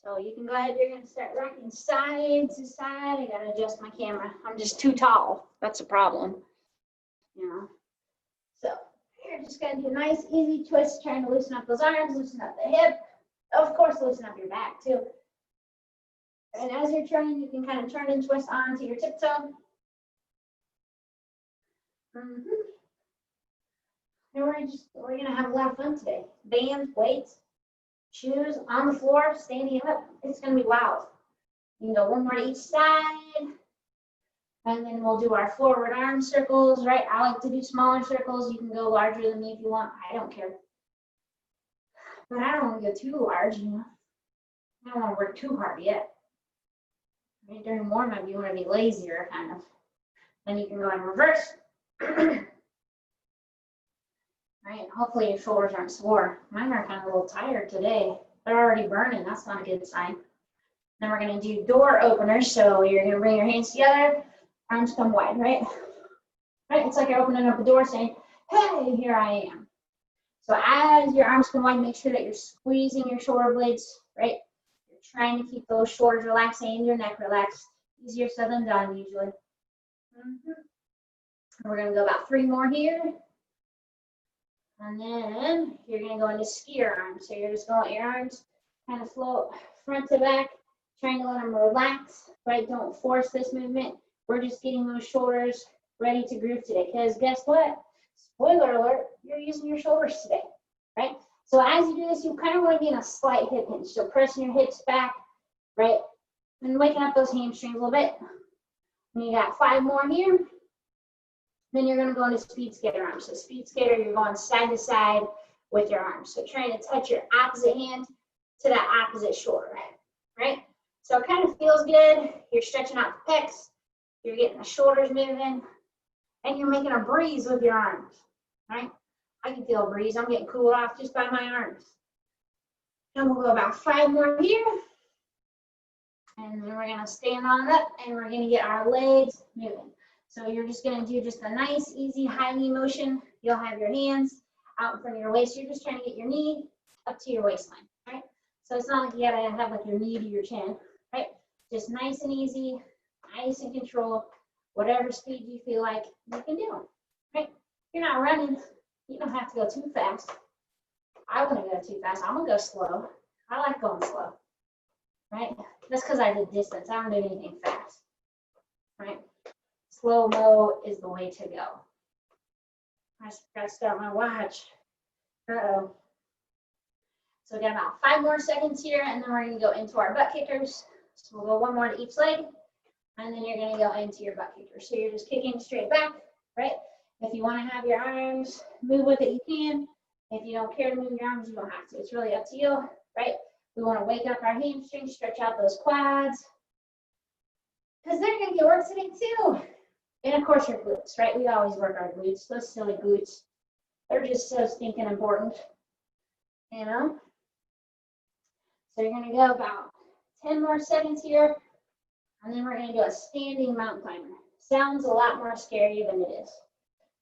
So you can go ahead, you're gonna start rocking side to side. I gotta adjust my camera. I'm just too tall. That's a problem. You know. So you're just gonna do a nice easy twist, trying to loosen up those arms, loosen up the hip. Of course, loosen up your back too. And as you're trying, you can kind of turn and twist onto your tiptoe. And we're gonna have a lot of fun today. Bands, weights, shoes on the floor, standing up. It's gonna be wild. You can go one more to each side, and then we'll do our forward arm circles. Right? I like to do smaller circles. You can go larger than me if you want. I don't care, but I don't want to go too large. You know, I don't want to work too hard yet. Right? During warm up, you want to be lazier, kind of. Then you can go in reverse. Right, hopefully your shoulders aren't sore. Mine are kind of a little tired today. They're already burning, that's not a good sign. Then we're gonna do door openers. So you're gonna bring your hands together, arms come wide, right? Right, it's like you're opening up a door saying, hey, here I am. So as your arms come wide, make sure that you're squeezing your shoulder blades, right? You're trying to keep those shoulders relaxed and your neck relaxed. Easier said than done usually. We're gonna go about 3 more here. And then you're going to go into skier arms. So you're just going to let your arms kind of float front to back, trying to let them relax, right? Don't force this movement. We're just getting those shoulders ready to groove today. Because guess what? Spoiler alert, you're using your shoulders today, right? So as you do this, you kind of want to be in a slight hip hinge. So pressing your hips back, right? And waking up those hamstrings a little bit. And you got 5 more here. Then you're going to go into speed skater arms. So speed skater, you're going side to side with your arms. So trying to touch your opposite hand to that opposite shoulder, right? So it kind of feels good. You're stretching out the pecs. You're getting the shoulders moving. And you're making a breeze with your arms, right? I can feel a breeze. I'm getting cooled off just by my arms. And we'll go about 5 more here. And then we're going to stand on up and we're going to get our legs moving. So you're just going to do just a nice, easy, high knee motion. You'll have your hands out in front of your waist. You're just trying to get your knee up to your waistline, right? So it's not like you got to have like your knee to your chin, right? Just nice and easy, nice and controlled. Whatever speed you feel like you can do, right? You're not running. You don't have to go too fast. I wouldn't go too fast. I'm going to go slow. I like going slow, right? That's because I did distance. I don't do anything fast, right? Slow-mo is the way to go. I got to start my watch. Uh-oh. So we got about 5 more seconds here, and then we're going to go into our butt kickers. So we'll go 1 more to each leg, and then you're going to go into your butt kickers. So you're just kicking straight back, right? If you want to have your arms move with it, you can. If you don't care to move your arms, you don't have to. It's really up to you, right? We want to wake up our hamstrings, stretch out those quads, because they're going to get work today too. And of course your glutes, right? We always work our glutes. Those silly glutes. They're just so stinking important, you know? So you're gonna go about 10 more seconds here, and then we're gonna do a standing mountain climber. Sounds a lot more scary than it is.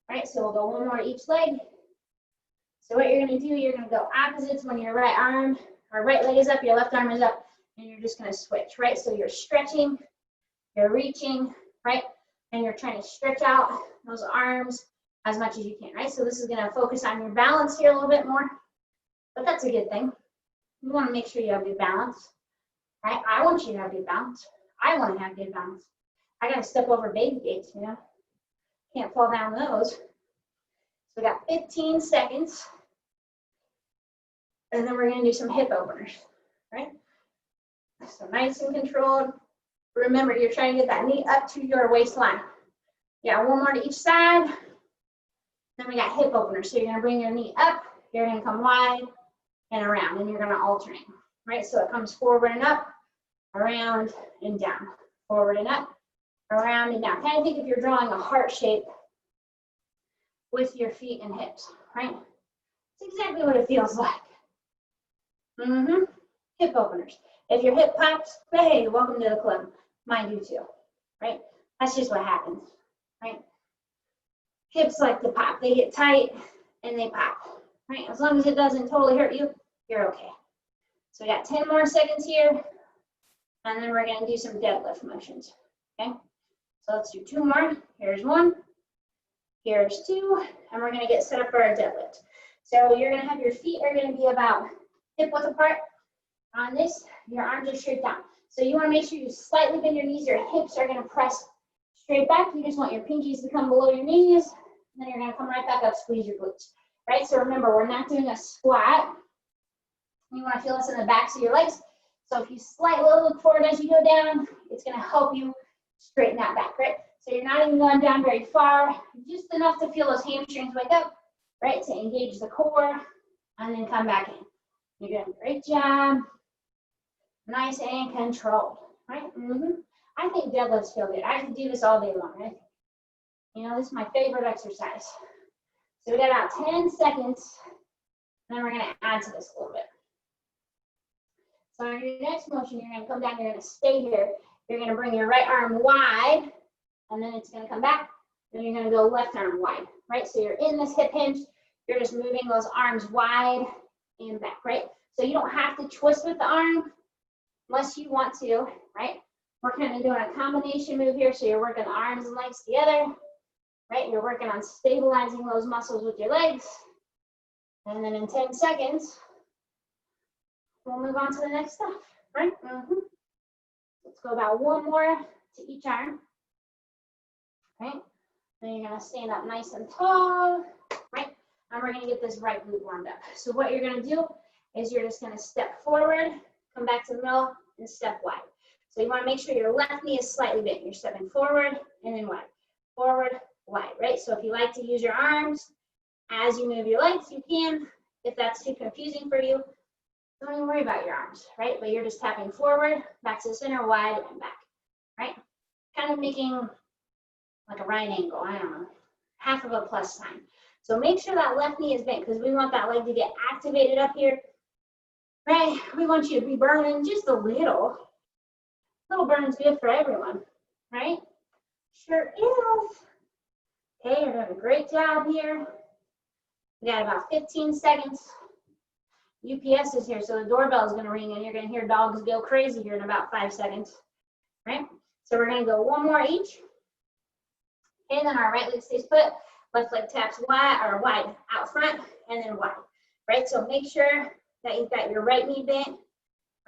All right, so we'll go 1 more to each leg. So what you're gonna do, you're gonna go opposites when your right arm, or right leg is up, your left arm is up, and you're just gonna switch, right? So you're stretching, you're reaching, right? And you're trying to stretch out those arms as much as you can, right? So this is going to focus on your balance here a little bit more, but that's a good thing. You want to make sure you have good balance, right? I want you to have good balance. I want to have good balance. I got to step over baby gates, you know? Can't fall down those. So we got 15 seconds, and then we're going to do some hip openers, right? So nice and controlled. Remember, you're trying to get that knee up to your waistline. Yeah, 1 more to each side. Then we got hip openers. So you're going to bring your knee up. You're going to come wide and around, and you're going to alternate, right? So it comes forward and up, around and down. Forward and up, around and down. Kind of think if you're drawing a heart shape with your feet and hips, right? It's exactly what it feels like. Hip openers. If your hip pops, hey, welcome to the club. Mine do too, right? That's just what happens, right? Hips like to pop. They get tight and they pop, right? As long as it doesn't totally hurt you, you're okay. So we got 10 more seconds here, and then we're gonna do some deadlift motions, okay? So let's do 2 more. Here's 1, here's 2, and we're gonna get set up for our deadlift. So you're gonna have your feet are gonna be about hip width apart. On this, your arms are straight down. So you wanna make sure you slightly bend your knees, your hips are gonna press straight back. You just want your pinkies to come below your knees, and then you're gonna come right back up, squeeze your glutes, right? So remember, we're not doing a squat. You wanna feel this in the backs of your legs. So if you slightly look forward as you go down, it's gonna help you straighten that back, right? So you're not even going down very far, just enough to feel those hamstrings wake up, right? To engage the core, and then come back in. You're doing a great job. Nice and controlled, right? I think deadlifts feel good. I could do this all day long, right? You know, this is my favorite exercise. So we got about 10 seconds, and then we're gonna add to this a little bit. So in your next motion, you're gonna come down, you're gonna stay here. You're gonna bring your right arm wide, and then it's gonna come back. Then you're gonna go left arm wide, right? So you're in this hip hinge. You're just moving those arms wide and back, right? So you don't have to twist with the arm unless you want to, right? We're kind of doing a combination move here. So you're working the arms and legs together, right? You're working on stabilizing those muscles with your legs. And then in 10 seconds, we'll move on to the next stuff, right? Let's go about 1 more to each arm, right? Then you're gonna stand up nice and tall, right? And we're gonna get this right glute warmed up. So what you're gonna do is you're just gonna step forward, come back to the middle, and step wide. So you wanna make sure your left knee is slightly bent. You're stepping forward and then wide, forward, wide, right? So if you like to use your arms as you move your legs, you can. If that's too confusing for you, don't even worry about your arms, right? But you're just tapping forward, back to the center, wide, and back, right? Kind of making like a right angle, I don't know, half of a plus sign. So make sure that left knee is bent because we want that leg to get activated up here, right? We want you to be burning just a little. Little burn's good for everyone, right? Sure is. Okay, you're doing a great job here. We got about 15 seconds. UPS is here, so the doorbell is going to ring and you're going to hear dogs go crazy here in about 5 seconds, right? So we're going to go 1 more each. Okay, then our right leg stays put, left leg taps wide or wide out front and then wide, right? So make sure that you've got your right knee bent,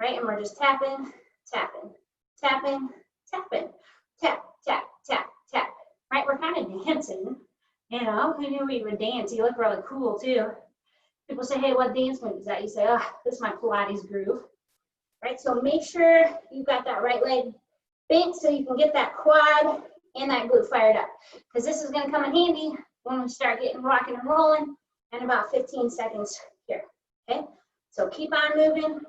right? And we're just tapping, tapping, tapping, tapping, tap, tap, tap, tap, right? We're kind of dancing, you know, who knew we would dance? You look really cool too. People say, hey, what dance move is that? You say, oh, this is my Pilates groove, right? So make sure you've got that right leg bent so you can get that quad and that glute fired up. Because this is going to come in handy when we start getting rocking and rolling in about 15 seconds here, okay? So keep on moving,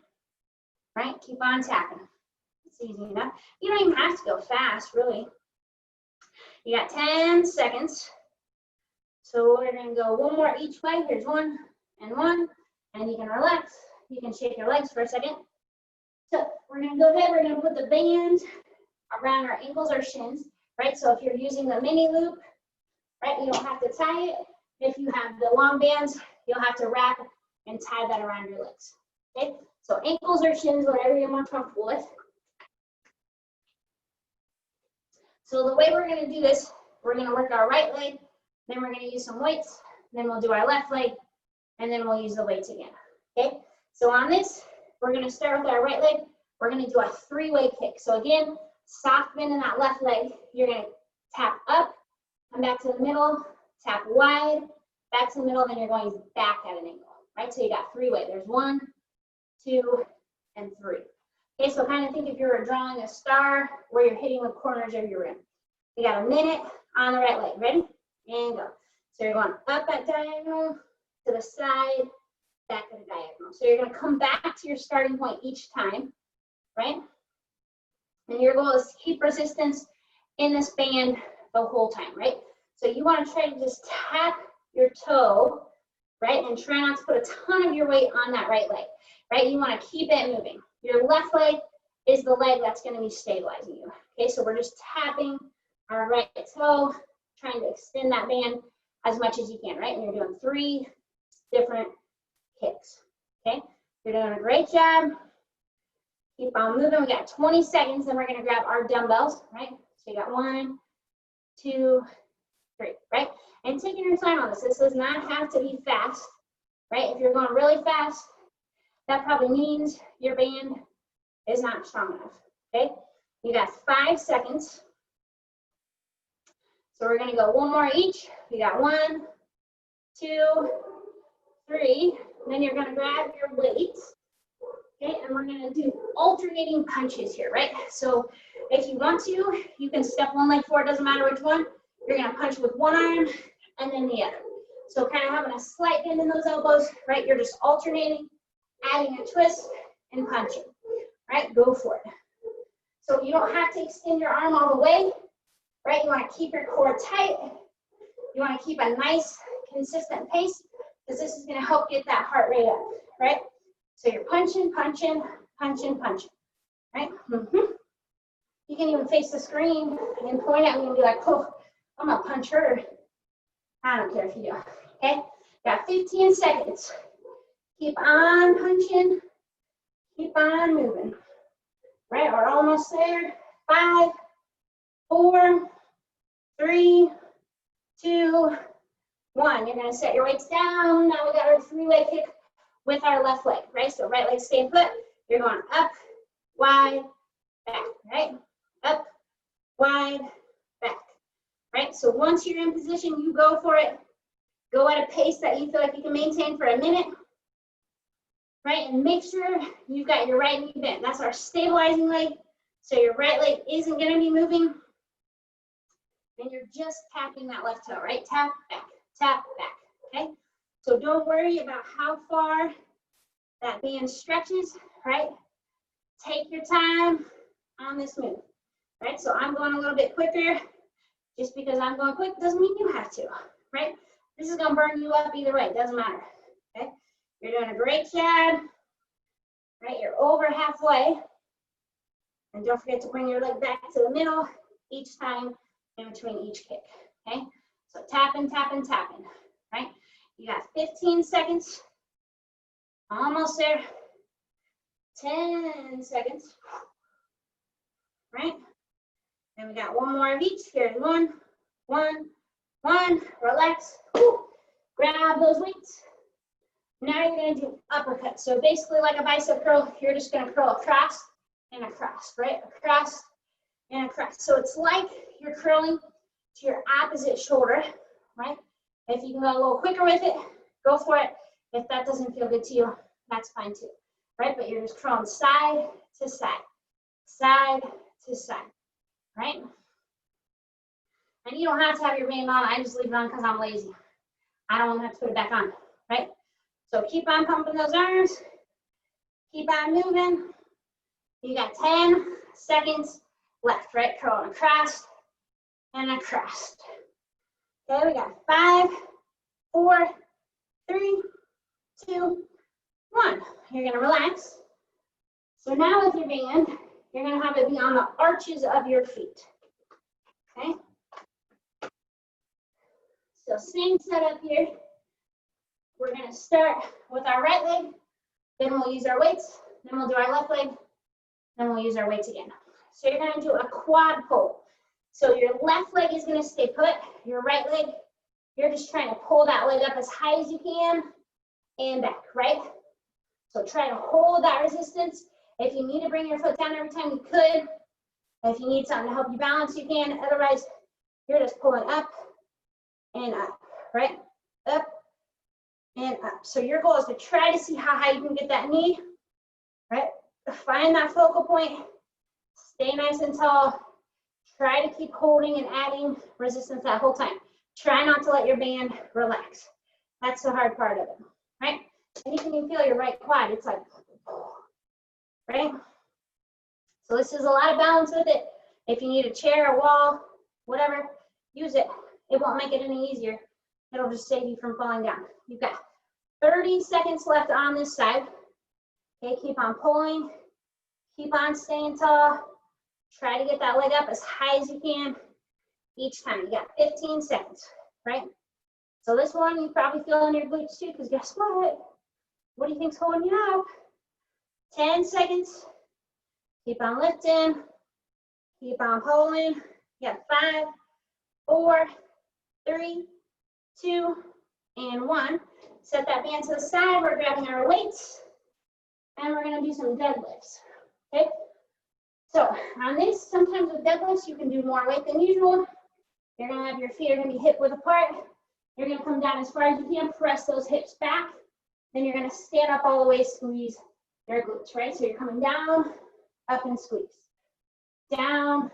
right? Keep on tapping. It's easy enough. You don't even have to go fast, really. You got 10 seconds. So we're going to go 1 more each way. Here's 1 and 1, and you can relax. You can shake your legs for a second. So we're going to go ahead. We're going to put the band around our ankles or shins, right? So if you're using the mini loop, right, you don't have to tie it. If you have the long bands, you'll have to wrap and tie that around your legs, okay? So ankles or shins, whatever you're more comfortable with. So the way we're going to do this, we're going to work our right leg, then we're going to use some weights, then we'll do our left leg, and then we'll use the weights again, okay? So on this, we're going to start with our right leg. We're going to do a 3-way kick. So again, soft bend in that left leg. You're going to tap up, come back to the middle, tap wide, back to the middle, then you're going back at an angle, right? So you got 3-way. There's 1, 2, and 3. Okay, so kind of think if you were drawing a star where you're hitting the corners of your rim. You got a minute on the right leg. Ready? And go. So you're going up at diagonal, to the side, back at a diagonal. So you're going to come back to your starting point each time, right? And your goal is to keep resistance in this band the whole time, right? So you want to try to just tap your toe, right? And try not to put a ton of your weight on that right leg, right? You want to keep it moving. Your left leg is the leg that's going to be stabilizing you. Okay, so we're just tapping our right toe, trying to extend that band as much as you can, right? And you're doing 3 different kicks, okay? You're doing a great job. Keep on moving. We got 20 seconds, then we're gonna grab our dumbbells, right? So you got 1, 2, 3, right? And taking your time on this. This does not have to be fast, right? If you're going really fast, that probably means your band is not strong enough, okay? You got 5 seconds. So we're gonna go one more each. We got 1, 2, 3. Then you're gonna grab your weights, okay? And we're gonna do alternating punches here, right? So if you want to, you can step one leg forward, doesn't matter which one. You're gonna punch with one arm and then the other. So kind of having a slight bend in those elbows, right? You're just alternating, adding a twist and punching, right? Go for it. So you don't have to extend your arm all the way, right? You wanna keep your core tight. You wanna keep a nice, consistent pace because this is gonna help get that heart rate up, right? So you're punching, punching, punching, punching, right? You can even face the screen and point at me and be like, oh, I'm gonna punch her. I don't care if you do, okay? Got 15 seconds. Keep on punching, keep on moving, right? We're almost there. 5, 4, 3, 2, 1. You're gonna set your weights down. Now we got our 3-leg kick with our left leg, right? So right leg staying put. You're going up, wide, back, right? Up, wide, back, right? So once you're in position, you go for it. Go at a pace that you feel like you can maintain for a minute, right? And make sure you've got your right knee bent. That's our stabilizing leg. So your right leg isn't gonna be moving. And you're just tapping that left toe, right? Tap, back, okay? So don't worry about how far that band stretches, right? Take your time on this move, right? So I'm going a little bit quicker. Just because I'm going quick doesn't mean you have to, right? This is gonna burn you up either way, it doesn't matter, okay? You're doing a great job, right? You're over halfway. And don't forget to bring your leg back to the middle each time in between each kick, okay? So tapping, tapping, tapping, right? You got 15 seconds, almost there. 10 seconds, right? And we got one more of each. Here's 1, 1, 1. Relax. Woo. Grab those weights. Now you're gonna do uppercut. So basically like a bicep curl, you're just gonna curl across and across, right? Across and across. So it's like you're curling to your opposite shoulder, right? If you can go a little quicker with it, go for it. If that doesn't feel good to you, that's fine too, right? But you're just curling side to side, side to side, right? And you don't have to have your band on. I just leave it on because I'm lazy. I don't want to have to put it back on, right? So keep on pumping those arms. Keep on moving. You got 10 seconds left, right? Curling across and across. Okay, we got 5, 4, 3, 2, 1. You're gonna relax. So now with your band, you're gonna have it be on the arches of your feet, okay? So same setup here. We're gonna start with our right leg, then we'll use our weights, then we'll do our left leg, then we'll use our weights again. So you're gonna do a quad pull. So your left leg is gonna stay put, your right leg, you're just trying to pull that leg up as high as you can and back, right? So try to hold that resistance. If you need to bring your foot down every time, you could. If you need something to help you balance, you can. Otherwise, you're just pulling up and up, right? Up and up. So your goal is to try to see how high you can get that knee, right? Find that focal point. Stay nice and tall. Try to keep holding and adding resistance that whole time. Try not to let your band relax. That's the hard part of it, right? And you can even feel your right quad. It's like, right? So this is a lot of balance with it. If you need a chair, a wall, whatever, use it. It won't make it any easier. It'll just save you from falling down. You've got 30 seconds left on this side. Okay, keep on pulling. Keep on staying tall. Try to get that leg up as high as you can each time. You got 15 seconds, right? So this one, you probably feel in your glutes too, because guess what? What do you think's holding you up? 10 seconds. Keep on lifting. Keep on pulling. You got 5, 4, 3, 2, and 1. Set that band to the side. We're grabbing our weights, and we're going to do some deadlifts. Okay? So on this, sometimes with deadlifts, you can do more weight than usual. You're going to have your feet are going to be hip width apart. You're going to come down as far as you can, press those hips back. Then you're going to stand up all the way, squeeze your glutes, right? So you're coming down, up and squeeze. Down,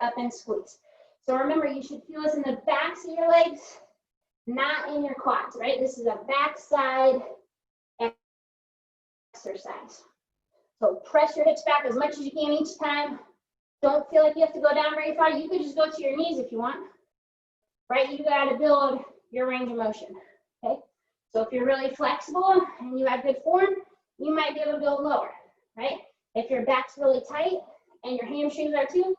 up and squeeze. So remember, you should feel this in the backs of your legs, not in your quads, right? This is a backside exercise. So press your hips back as much as you can each time. Don't feel like you have to go down very far. You could just go to your knees if you want, right? You got to build your range of motion, okay? So if you're really flexible and you have good form, you might be able to go lower, right? If your back's really tight and your hamstrings are too,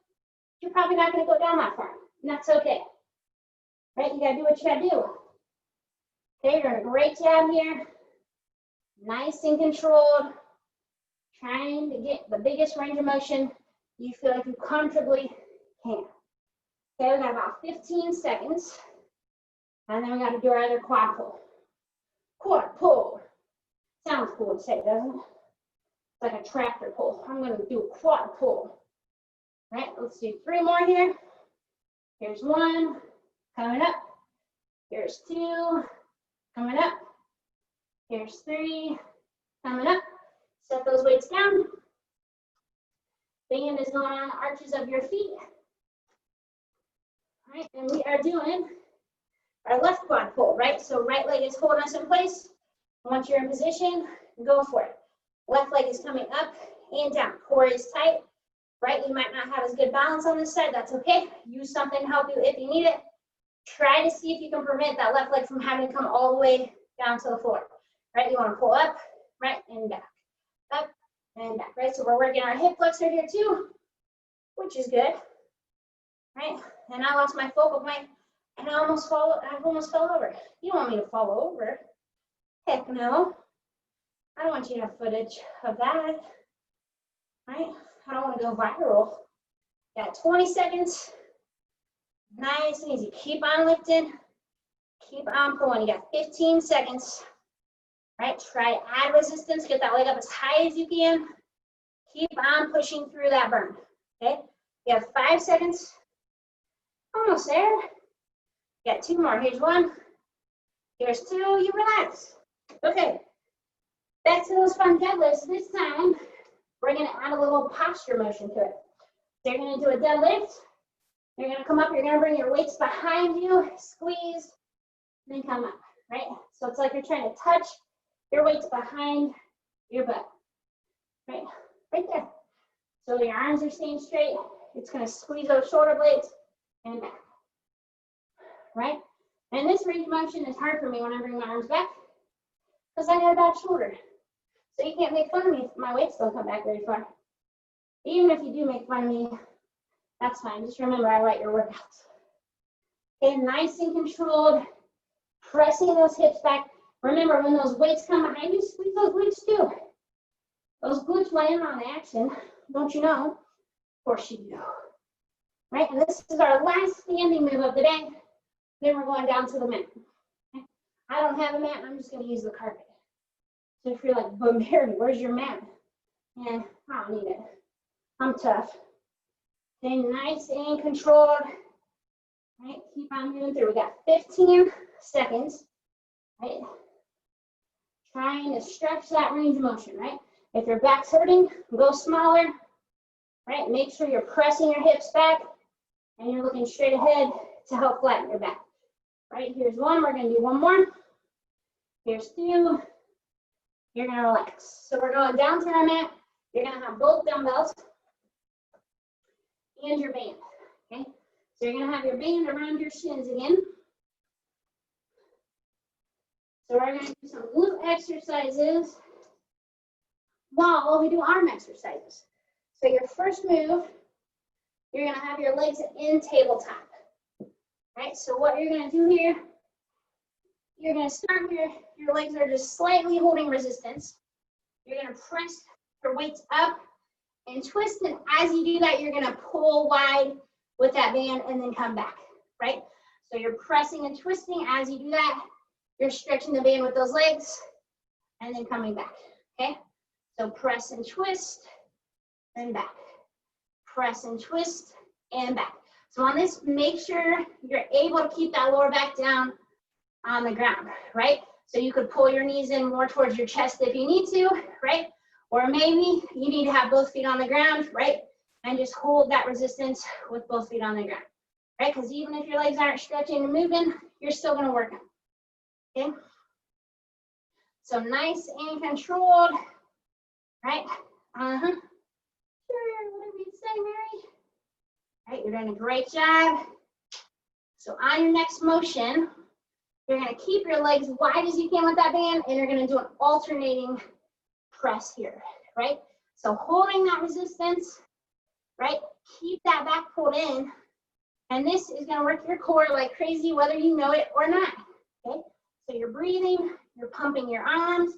you're probably not going to go down that far, and that's okay, right? You got to do what you got to do. Okay, you're doing a great job here. Nice and controlled. Trying to get the biggest range of motion you feel like you comfortably can. Okay, we got about 15 seconds. And then we got to do our other quad pull. Quad pull. Sounds cool to say, doesn't it? It's like a tractor pull. I'm going to do a quad pull. All right, let's do 3 more here. Here's 1, coming up. Here's 2, coming up. Here's 3, coming up. Set those weights down. Band is going on the arches of your feet. All right, and we are doing our left quad pull, right? So right leg is holding us in place. Once you're in position, go for it. Left leg is coming up and down. Core is tight, right? You might not have as good balance on this side. That's okay. Use something to help you if you need it. Try to see if you can prevent that left leg from having to come all the way down to the floor, right? You want to pull up, right, and back. Up and back, right? So we're working our hip flexor here too, which is good, right? And I lost my focal point, and I almost fell over. You don't want me to fall over? Heck no. I don't want you to have footage of that, right? I don't want to go viral. Got 20 seconds. Nice and easy. Keep on lifting. Keep on pulling. You got 15 seconds. Right, try to add resistance, get that leg up as high as you can. Keep on pushing through that burn, okay? You have 5 seconds. Almost there. You got 2 more. Here's 1. Here's 2. You relax. Okay, back to those fun deadlifts. This time, we're going to add a little posture motion to it. So you're going to do a deadlift. You're going to come up. You're going to bring your weights behind you, squeeze, then come up, right? So it's like you're trying to touch your weight's behind your butt, right there. So your arms are staying straight. It's going to squeeze those shoulder blades and back, right? And this range of motion is hard for me when I bring my arms back because I got a bad shoulder. So you can't make fun of me if my weights don't come back very far. Even if you do make fun of me, that's fine. Just remember, I like your workouts. Okay, nice and controlled, pressing those hips back. Remember, when those weights come behind you, squeeze those glutes too. Those glutes weigh in on the action, don't you know? Of course you do. Right, and this is our last standing move of the day. Then we're going down to the mat. Okay? I don't have a mat, I'm just going to use the carpet. So if you're like, but Mary, where's your mat? Yeah, I don't need it. I'm tough. Okay, nice and controlled. Right, keep on moving through. We got 15 seconds. Right. Trying to stretch that range of motion, right? If your back's hurting, go smaller, right? Make sure you're pressing your hips back and you're looking straight ahead to help flatten your back. Right, here's 1, we're gonna do 1 more. Here's 2, you're gonna relax. So we're going down to our mat. You're gonna have both dumbbells and your band, okay? So you're gonna have your band around your shins again. So we're going to do some glute exercises while we do arm exercises. So your first move, you're going to have your legs in tabletop. Right? So what you're going to do here, you're going to start here. Your legs are just slightly holding resistance. You're going to press your weights up and twist. And as you do that, you're gonna pull wide with that band and then come back, right? So you're pressing and twisting. As you do that, you're stretching the band with those legs and then coming back, okay? So press and twist and back. Press and twist and back. So on this, make sure you're able to keep that lower back down on the ground, right? So you could pull your knees in more towards your chest if you need to, right? Or maybe you need to have both feet on the ground, right? And just hold that resistance with both feet on the ground, right? Because even if your legs aren't stretching and moving, you're still gonna work them, okay? So nice and controlled, right? Sure, whatever you say, Mary. Right, you're doing a great job. So on your next motion, you're gonna keep your legs wide as you can with that band, and you're gonna do an alternating press here, right? So holding that resistance, right? Keep that back pulled in, and this is gonna work your core like crazy, whether you know it or not, okay? So you're breathing, you're pumping your arms,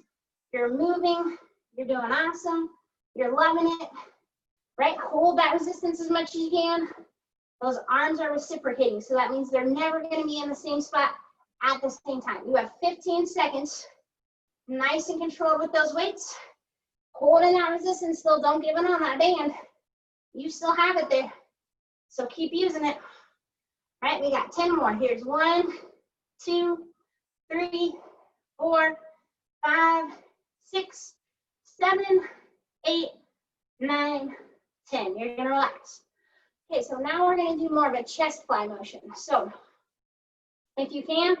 you're moving, you're doing awesome, you're loving it, right? Hold that resistance as much as you can. Those arms are reciprocating, so that means they're never gonna be in the same spot at the same time. You have 15 seconds, nice and controlled with those weights. Holding that resistance still, don't give it on that band. You still have it there, so keep using it. All right, we got 10 more. Here's 1, 2, 3, 4, 5, 6, 7, 8, 9, 10. You're gonna relax. Okay, so now we're gonna do more of a chest fly motion. So if you can,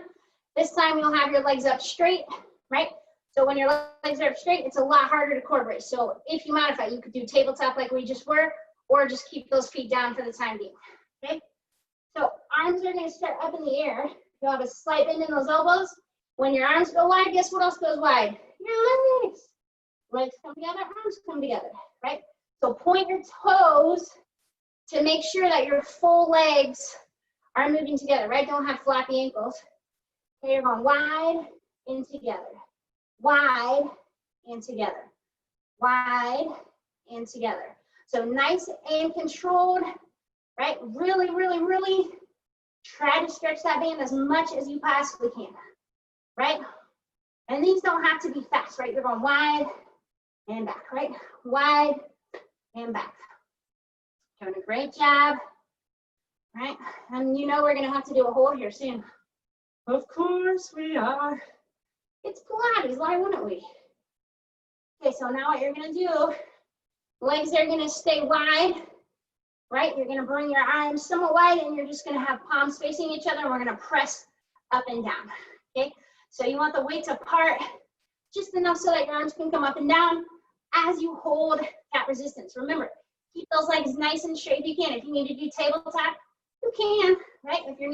this time you'll have your legs up straight, right? So when your legs are up straight, it's a lot harder to core brace. So if you modify, you could do tabletop like we just were, or just keep those feet down for the time being, okay? So arms are gonna start up in the air. You'll have a slight bend in those elbows. When your arms go wide, guess what else goes wide? Your legs. Legs come together, arms come together, right? So point your toes to make sure that your full legs are moving together, right? Don't have floppy ankles. Okay, you're going wide and together, wide and together, wide and together. So nice and controlled, right? Really, really, really try to stretch that band as much as you possibly can, right? And these don't have to be fast, right? You're going wide and back, right? Wide and back. Doing a great job, right? And you know we're gonna have to do a hold here soon. Of course we are. It's Pilates, why wouldn't we? Okay, so now what you're gonna do, legs are gonna stay wide, right? You're gonna bring your arms somewhat wide and you're just gonna have palms facing each other and we're gonna press up and down, okay? So you want the weights apart just enough so that your arms can come up and down as you hold that resistance. Remember, keep those legs nice and straight if you can. If you need to do tabletop, you can, right? If your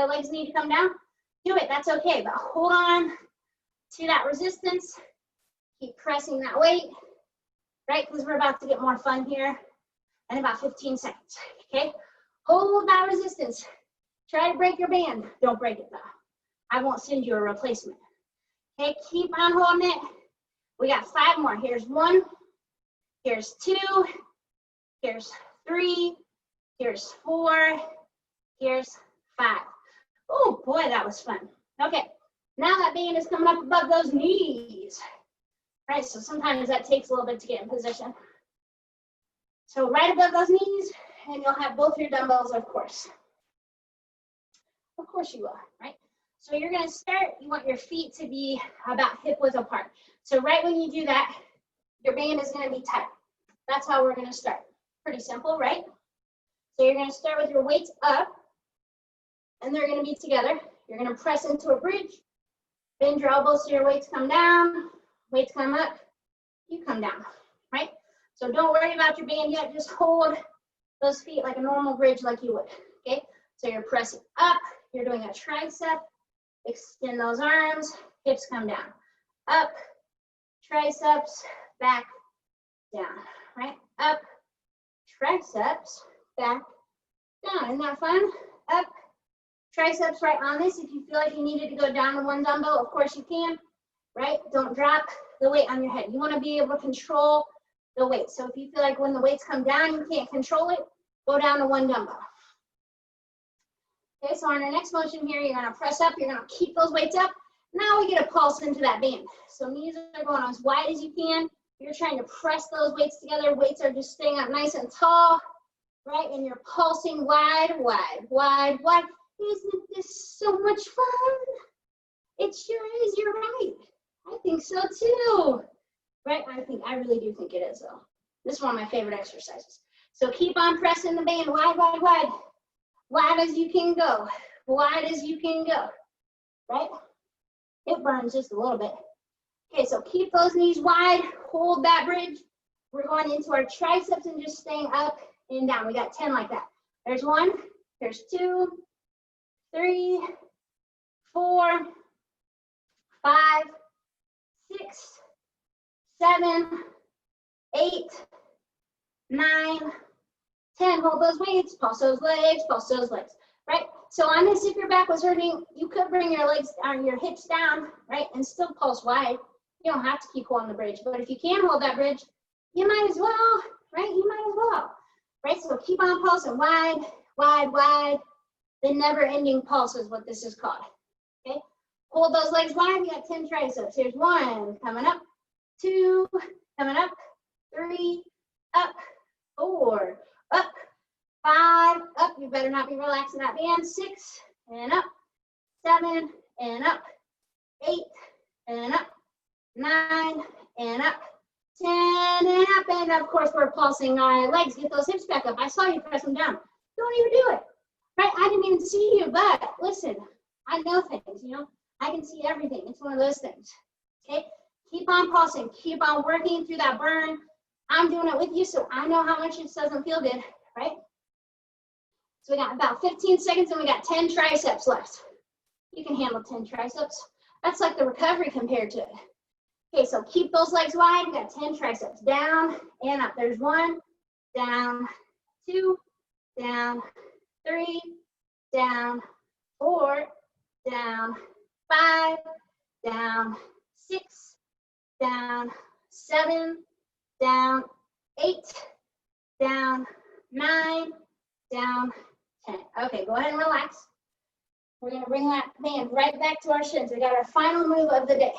legs need to come down, do it, that's okay. But hold on to that resistance. Keep pressing that weight, right? Because we're about to get more fun here in about 15 seconds, okay? Hold that resistance. Try to break your band. Don't break it though. I won't send you a replacement. Okay, keep on holding it. We got 5 more. Here's 1, here's 2, here's 3, here's 4, here's 5. Oh boy, that was fun. Okay, now that band is coming up above those knees. All right, so sometimes that takes a little bit to get in position. So right above those knees, and you'll have both your dumbbells, of course. Of course you will, right? So you're gonna start, you want your feet to be about hip width apart. So right when you do that, your band is gonna be tight. That's how we're gonna start. Pretty simple, right? So you're gonna start with your weights up, and they're gonna be together. You're gonna press into a bridge, bend your elbows so your weights come down, weights come up, you come down, right? So don't worry about your band yet, just hold those feet like a normal bridge like you would, okay? So you're pressing up, you're doing a tricep, extend those arms, hips come down, up, triceps, back, down, right? Up, triceps, back, down. Isn't that fun? Up, triceps right on this. If you feel like you needed to go down to one dumbbell, of course you can, right? Don't drop the weight on your head. You want to be able to control the weight. So if you feel like when the weights come down, you can't control it, go down to 1 dumbbell. Okay, so on our next motion here, you're gonna press up, you're gonna keep those weights up. Now we get a pulse into that band. So knees are going as wide as you can. You're trying to press those weights together. Weights are just staying up nice and tall, right? And you're pulsing wide, wide, wide, wide. Isn't this so much fun? It sure is, you're right. I think so too, right? I really do think it is though. This is one of my favorite exercises. So keep on pressing the band wide, wide, wide. Wide as you can go, wide as you can go, right? It burns just a little bit. Okay, so keep those knees wide, hold that bridge. We're going into our triceps and just staying up and down. We got 10 like that. There's 1, there's 2, 3, 4, 5, 6, 7, 8, 9, 10. Hold those weights, pulse those legs, right? So on this, if your back was hurting, you could bring your legs on your hips down, right? And still pulse wide. You don't have to keep holding the bridge, but if you can hold that bridge, you might as well, right? You might as well, right? So keep on pulsing wide, wide, wide. The never-ending pulse is what this is called, okay? Hold those legs wide. We got 10 triceps. Here's 1, coming up, 2, coming up, 3, up, 4, up, 5, up. You better not be relaxing that band. 6, and up, 7, and up, 8, and up, 9, and up, 10, and up. And of course, we're pulsing our legs. Get those hips back up. I saw you press them down. Don't even do it, right? I didn't even see you, but listen, I know things, you know. I can see everything. It's one of those things, okay? Keep on pulsing. Keep on working through that burn. I'm doing it with you, so I know how much it doesn't feel good, right? So we got about 15 seconds and we got 10 triceps left. You can handle 10 triceps. That's like the recovery compared to it. Okay, so keep those legs wide. We got 10 triceps. Down and up. There's 1, down, 2, down, 3, down, 4, down, 5, down, 6, down, 7, down, 8, down, 9, down, 10. Okay, go ahead and relax. We're gonna bring that band right back to our shins. We got our final move of the day.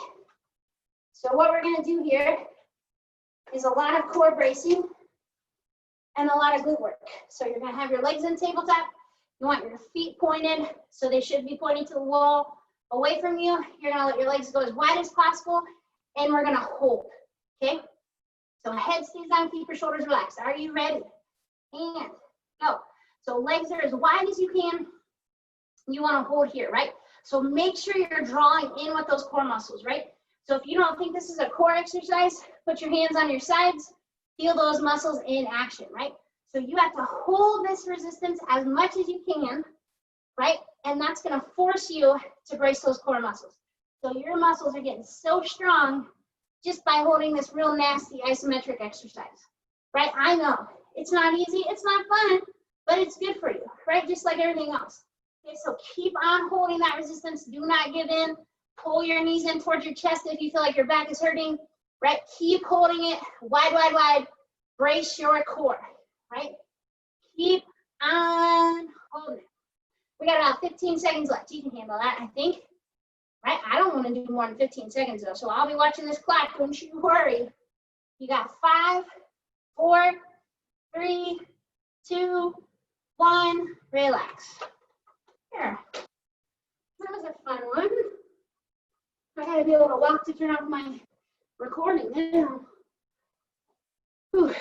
So what we're gonna do here is a lot of core bracing and a lot of glute work. So you're gonna have your legs in tabletop. You want your feet pointed, so they should be pointing to the wall away from you. You're gonna let your legs go as wide as possible, and we're gonna hold, okay? So head stays down, keep your shoulders relaxed. Are you ready? And go. So legs are as wide as you can. You wanna hold here, right? So make sure you're drawing in with those core muscles, right? So if you don't think this is a core exercise, put your hands on your sides, feel those muscles in action, right? So you have to hold this resistance as much as you can, right? And that's gonna force you to brace those core muscles. So your muscles are getting so strong just by holding this real nasty isometric exercise, right? I know, it's not easy, it's not fun, but it's good for you, right? Just like everything else. Okay, so keep on holding that resistance, do not give in. Pull your knees in towards your chest if you feel like your back is hurting, right? Keep holding it wide, wide, wide. Brace your core, right? Keep on holding it. We got about 15 seconds left. You can handle that, I think, right? I don't want to do more than 15 seconds though, so I'll be watching this clock. Don't you worry. You got 5, 4, 3, 2, 1. Relax. Here. That was a fun one. I gotta be able to walk to turn off my recording now. Whew.